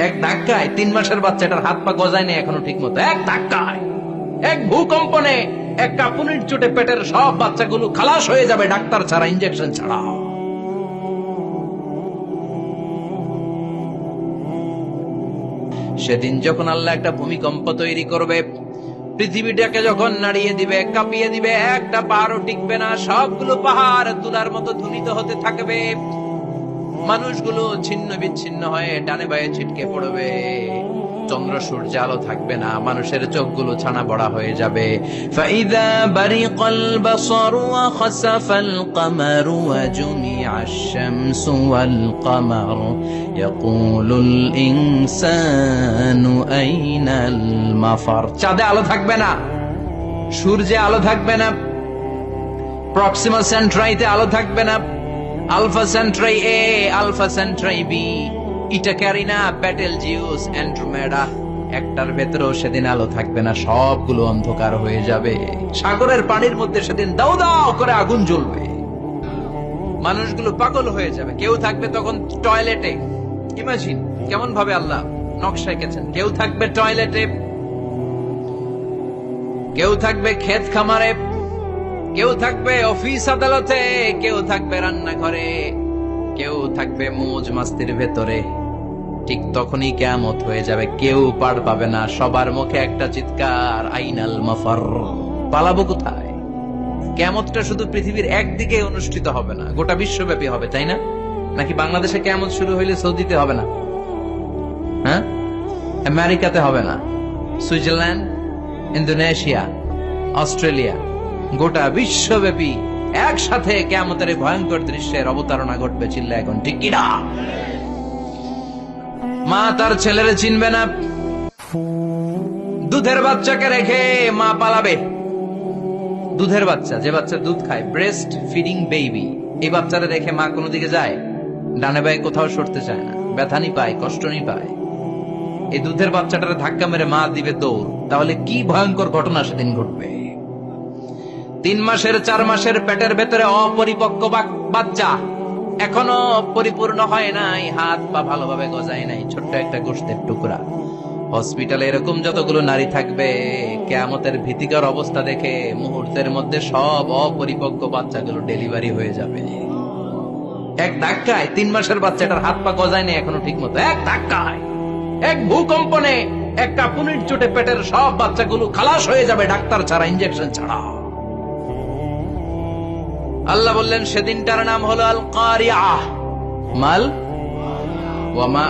এক ধাক্কায় 3 মাসের বাচ্চাটার হাত পা গজায় নেই এখনো ঠিক মতো। এক ধাক্কায়, এক ভূকম্পনে, এক কাঁপুনির চোটে পেটের সব বাচ্চাগুলো খালাস হয়ে যাবে ডাক্তার ছাড়া, ইঞ্জেকশন ছাড়া। সেদিন যখন আল্লাহ একটা ভূমিকম্প তৈরি করবে, পৃথিবীটাকে যখন নাড়িয়ে দিবে, কাঁপিয়ে দিবে, একটা পাহাড়ও টিকবে না, সবগুলো পাহাড় তুলার মতো ধুনিত হতে থাকবে, মানুষগুলো ছিন্ন বিচ্ছিন্ন হয়ে ডানে বায়ে ছিটকে পড়বে, চন্দ্র সূর্য আলো থাকবে না, মানুষের চোখগুলো ছানা বড়া হয়ে যাবে। ফাইদা বারিকাল বাসারু ওয়া খাসাফাল কমারু ওয়া জুমিআশ শামসু ওয়াল কমার ইয়াকুলুল ইনসানু আইনাল মাফার। চাঁদে আলো থাকবে না, সূর্যে আলো থাকবে না, প্রক্সিমা সেন্ট্রাইতে আলো থাকবে না, আলফা সেন্ট্রাই এ, আলফা সেন্ট্রাই বি, ইটা ক্যারিনা, ব্যাটেল জিউস, অ্যান্ড্রোমেডা, একটার ভেতরেও সেদিন আলো থাকবে না, সবগুলো অন্ধকার হয়ে যাবে। সাগরের পানির মধ্যে সেদিন দাও দাও করে আগুন জ্বলবে, মানুষগুলো পাগল হয়ে যাবে। কেউ থাকবে তখন টয়লেটে, ইমাজিন কেমন ভাবে আল্লাহ নকশা এঁকেছেন। কেউ থাকবে টয়লেটে, কেউ থাকবে ক্ষেত খামারে, কেউ থাকবে অফিস আদালতে, কেউ থাকবে রান্নাঘরে, কেউ থাকবে মৌজ মাস্তির ভেতরে। ঠিক তখনই কিয়ামত হয়ে যাবে, কেউ পার পাবে না, সবার মুখে একটা চিৎকার, আইনাল মাফার। পালাবো কোথায়? কিয়ামতটা শুধু পৃথিবীর একদিকে অনুষ্ঠিত হবে না, গোটা বিশ্বব্যাপী হবে, তাই না? নাকি বাংলাদেশে কিয়ামত শুরু হইলে সৌদিতে হবে না? হ্যাঁ, আমেরিকাতে হবে না, সুইজারল্যান্ড, ইন্দোনেশিয়া, অস্ট্রেলিয়া, গোটা বিশ্বব্যাপী একসাথে কিয়ামতের ভয়ঙ্কর দৃশ্যের অবতারণা ঘটবে। চিল্লা এখন ঠিক কিনা? মা তার ছেলেরে চিনবে না, দুধের বাচ্চাকে রেখে মা পালাবে। দুধের বাচ্চা, যে বাচ্চা দুধ খায়, ব্রেস্ট ফিডিং বেবি, এই বাচ্চারা রেখে মা কোনো দিকে যায়? ডানে বায়ে কোথাও সরতে চায় না, ব্যথানি পায়, কষ্টনি পায়। এই দুধের বাচ্চাটারে ধাক্কা মেরে মা দিবে দৌড়। তাহলে কি ভয়ঙ্কর ঘটনা সেদিন ঘটবে। 3 মাসের 4 মাসের পেটের ভেতরে অপরিপক্ক বাচ্চা, এখনো পরিপূর্ণ হয় নাই, হাত পা ভালোভাবে গজায় নাই, ছোট্ট একটা গোশতের টুকরা। হসপিটালে এরকম যতগুলো নারী থাকবে, কিয়ামতের ভীতিকর অবস্থা দেখে মুহূর্তের মধ্যে সব অপরিপক্ক বাচ্চাগুলো ডেলিভারি হয়ে যাবে। এক ধাক্কায় 3 মাসের বাচ্চাটার হাত পা গজায় নেই এখনো ঠিক মতো। এক ধাক্কায়, এক ভূকম্পনে, এক কাঁপুনির চোটে পেটের সব বাচ্চাগুলো খালাস হয়ে যাবে ডাক্তার ছাড়া, ইঞ্জেকশন ছাড়া। আল্লাহ বললেন সেদিনটার নাম হলো আল কারিআহ। মাল ওয়া মা